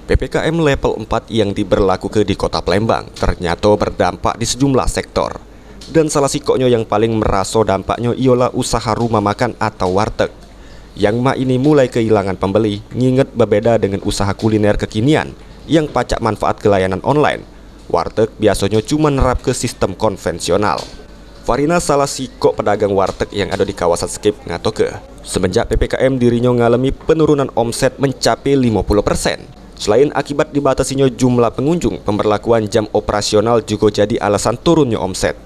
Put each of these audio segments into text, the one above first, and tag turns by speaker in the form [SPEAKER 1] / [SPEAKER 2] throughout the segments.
[SPEAKER 1] PPKM level 4 yang diberlakukan di Kota Palembang ternyata berdampak di sejumlah sektor. Dan salah sikoknya yang paling merasa dampaknya ialah usaha rumah makan atau warteg. Yang ini mulai kehilangan pembeli, nginget berbeda dengan usaha kuliner kekinian yang pacak manfaat ke layanan online. Warteg biasanya cuma nerap ke sistem konvensional. Farina salah sikok pedagang warteg yang ada di kawasan Skip ngatoke, semenjak PPKM dirinya ngalami penurunan omset mencapai 50%. Selain akibat dibatasinya jumlah pengunjung, pemberlakuan jam operasional juga jadi alasan turunnya omset.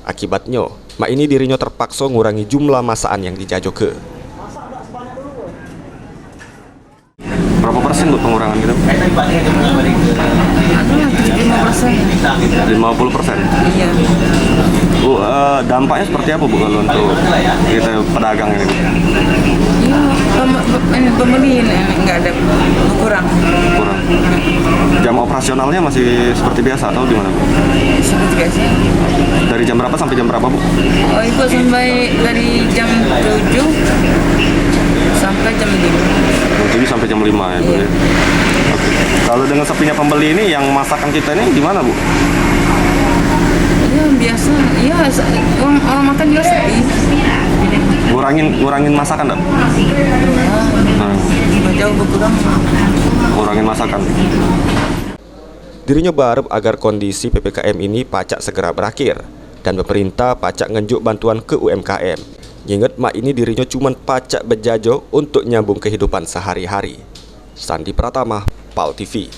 [SPEAKER 1] Akibatnya, ini dirinya terpaksa ngurangi jumlah masakan yang dijajoke. Berapa persen buat pengurangan gitu? 50%.
[SPEAKER 2] Iya.
[SPEAKER 1] Bu, dampaknya seperti apa Bu kalau untuk kita pedagang ini?
[SPEAKER 2] Iya, pembeli nggak ada kurang.
[SPEAKER 1] Jam operasionalnya masih seperti biasa atau gimana Bu?
[SPEAKER 2] Seperti biasa.
[SPEAKER 1] Dari jam berapa sampai jam berapa Bu?
[SPEAKER 2] Oh, itu sampai dari jam 7 sampai jam 5.
[SPEAKER 1] 7 sampai jam 5 ya Bu ya? Oke. Kalau dengan sepinya pembeli ini, yang masakan kita ini gimana Bu?
[SPEAKER 2] Ya biasa, ya orang makan juga sepi.
[SPEAKER 1] Ngurangin masakan enggak?
[SPEAKER 2] Jauh berkurang.
[SPEAKER 1] Ngurangin masakan. Dirinya berharap agar kondisi PPKM ini pacak segera berakhir dan pemerintah pacak ngenjuk bantuan ke UMKM. Ingat ini dirinya cuma pacak berjajo untuk nyambung kehidupan sehari-hari. Sandi Pratama, PAL TV.